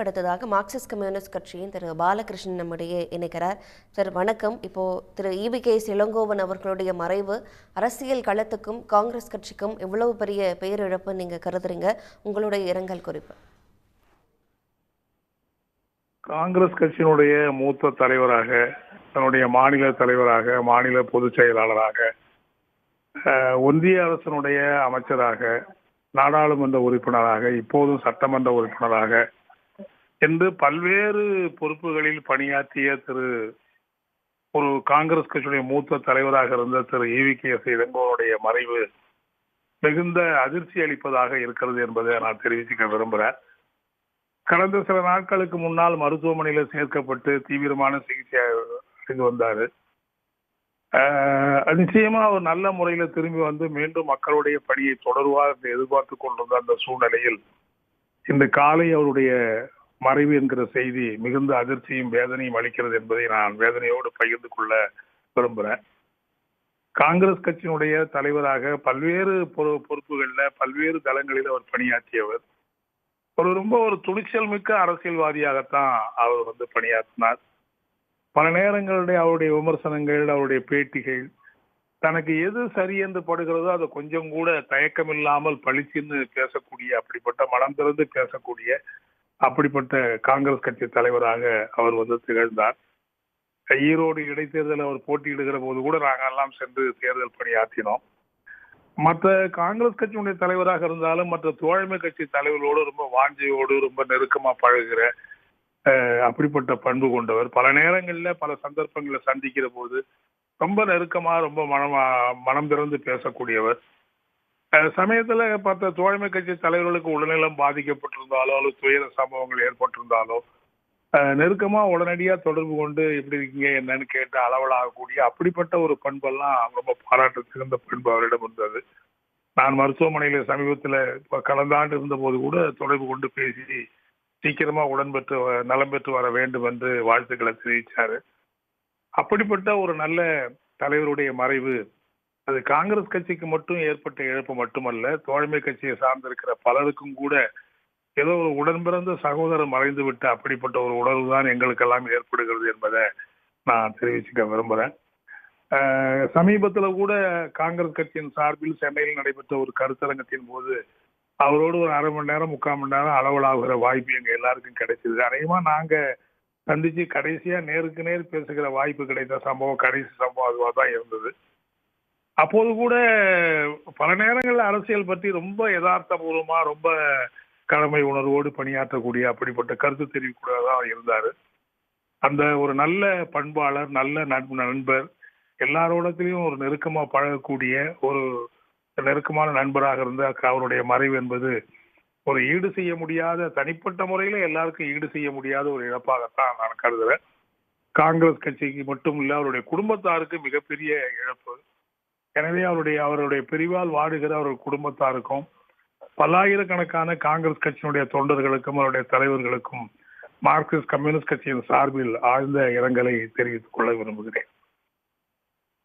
அடுத்ததாக Marxist communist கட்சியின் திரு பாலகிருஷ்ணன் நம்முடைய இணைக்கிறார். சார் வணக்கம். இப்போ திரு ஈபிகேஎஸ் இளங்கோவன் அவர்களுடைய மறைவு அரசியல் களத்துக்கும் காங்கிரஸ் கட்சிக்கும் எவ்வளவு பெரிய பேரிழப்பு நீங்க கருதுறீங்க? உங்களுடைய இரங்கல் குறிப்பு. காங்கிரஸ் கட்சியினுடைய மூத்த தலைவராக, தன்னுடைய மாநில தலைவராக, மாநில பொதுச் செயலாளராக, ஒன்றிய அரசினுடைய அமைச்சராக, நாடாளுமன்ற உறுப்பினராக, இப்போதும் சட்டமன்ற உறுப்பினராக என்று பல்வேறு பொறுப்புகளில் பணியாற்றிய ஒரு காங்கிரஸ் கட்சியுடைய மூத்த தலைவராக இருந்த திரு ஈபிகேஎஸ் இளங்கோவனுடைய மறைவு மிகுந்த அதிர்ச்சி அளிப்பதாக இருக்கிறது என்பதை நான் தெரிவிச்சுக்க விரும்புகிறேன். கடந்த சில நாட்களுக்கு முன்னால் மருத்துவமனையில சேர்க்கப்பட்டு தீவிரமான சிகிச்சை அளித்து வந்தாரு. நிச்சயமா அவர் நல்ல முறையில திரும்பி வந்து மீண்டும் மக்களுடைய பணியை தொடருவார் என்று எதிர்பார்த்து கொண்டிருந்த அந்த சூழ்நிலையில் இந்த காலை அவருடைய மறைவு என்கிற செய்தி மிகுந்த அதிர்ச்சியும் வேதனையும் அளிக்கிறது என்பதை நான் வேதனையோடு பகிர்ந்து கொள்ள விரும்புகிறேன். காங்கிரஸ் கட்சியினுடைய தலைவராக பல்வேறு பொறுப்புகளில் பல்வேறு தளங்களில் அவர் பணியாற்றியவர். ரொம்ப துணிச்சல் மிக்க அரசியல்வாதியாகத்தான் அவர் பணியாற்றினார். பல நேரங்களுடைய அவருடைய விமர்சனங்கள், அவருடைய பேட்டிகள், தனக்கு எது சரி என்று படுகிறதோ அதை கொஞ்சம் கூட தயக்கமில்லாமல் பளிச்சுன்னு பேசக்கூடிய, அப்படிப்பட்ட மனம் திறந்து பேசக்கூடிய அப்படிப்பட்ட காங்கிரஸ் கட்சி தலைவராக அவர் திகழ்ந்தார். ஈரோடு இடைத்தேர்தல் அவர் போட்டியிடுகிற போது கூட நாங்கள் எல்லாம் சென்று தேர்தல் பணியாற்றினோம். மற்ற காங்கிரஸ் கட்சியினுடைய தலைவராக இருந்தாலும் மற்ற தோழமை கட்சி தலைவர்களோடு ரொம்ப வாஞ்சையோடு ரொம்ப நெருக்கமா பழகுகிற அப்படிப்பட்ட பண்பு கொண்டவர். பல நேரங்களில் பல சந்தர்ப்பங்களை சந்திக்கிற போது ரொம்ப நெருக்கமா ரொம்ப மனம் திறந்து பேசக்கூடியவர். சமயத்துல பார்த்த தோழமை கட்சி தலைவர்களுக்கு உடல்நலம் பாதிக்கப்பட்டிருந்தாலோ அல்லது துயர சம்பவங்கள் ஏற்பட்டிருந்தாலோ நெருக்கமா உடனடியா தொடர்பு கொண்டு எப்படி இருக்கீங்க என்னன்னு கேட்டு அளவலாகக்கூடிய அப்படிப்பட்ட ஒரு பண்பெல்லாம் ரொம்ப பாராட்டு சிறந்த பண்பு அவரிடம் இருந்தது. நான் மருத்துவமனையில சமீபத்துல கடந்த ஆண்டு இருந்த போது கூட தொடர்பு கொண்டு பேசி சீக்கிரமா நலம் பெற்று வர வேண்டும் என்று வாழ்த்துக்களை தெரிவிச்சாரு. அப்படிப்பட்ட ஒரு நல்ல தலைவருடைய மறைவு அது காங்கிரஸ் கட்சிக்கு மட்டும் ஏற்பட்ட இழப்பு மட்டுமல்ல, தோழமை கட்சியை சார்ந்திருக்கிற பலருக்கும் கூட ஏதோ ஒரு உடன்பிறந்த சகோதரர் மறைந்து விட்ட அப்படிப்பட்ட ஒரு உணர்வு தான் எங்களுக்கெல்லாம் ஏற்படுகிறது என்பதை நான் தெரிவிச்சுக்க விரும்புகிறேன். சமீபத்தில் கூட காங்கிரஸ் கட்சியின் சார்பில் சென்னையில் நடைபெற்ற ஒரு கருத்தரங்கத்தின் போது அவரோடு ஒரு அரை மணி நேரம் 3/4 மணி நேரம் அளவலாகிற வாய்ப்பு எங்க எல்லாருக்கும் கிடைச்சது. அநேகமா நாங்க சந்திச்சு கடைசியா நேருக்கு நேர் பேசுகிற வாய்ப்பு கிடைத்த கடைசி சம்பவம் அதுவாக தான் இருந்தது. அப்போது கூட பல நேரங்களில் அரசியல் பற்றி ரொம்ப யதார்த்தபூர்வமா ரொம்ப கடமை உணர்வோடு பணியாற்றக்கூடிய அப்படிப்பட்ட கருத்து தெரிவிக்கூடதான் இருந்தாரு. அந்த ஒரு நல்ல பண்பாளர், நல்ல நண்பர், எல்லாரோடத்திலையும் ஒரு நெருக்கமா பழகக்கூடிய ஒரு நெருக்கமான நண்பராக இருந்த அவருடைய மறைவு என்பது ஒரு ஈடு செய்ய முடியாத, தனிப்பட்ட முறையில எல்லாருக்கும் ஈடு செய்ய முடியாத ஒரு இழப்பாகத்தான் நான் கருதுறேன். காங்கிரஸ் கட்சிக்கு மட்டும் இல்ல, அவருடைய குடும்பத்தாருக்கு மிகப்பெரிய இழப்பு. எனவே அவருடைய பிரிவால் வாடுகிற அவருடைய குடும்பத்தாருக்கும் பல்லாயிரக்கணக்கான காங்கிரஸ் கட்சியினுடைய தொண்டர்களுக்கும் அவருடைய தலைவர்களுக்கும் மார்க்சிஸ்ட் கம்யூனிஸ்ட் கட்சியின் சார்பில் ஆழ்ந்த இரங்கலை தெரிவித்துக் கொள்ள விரும்புகிறேன்.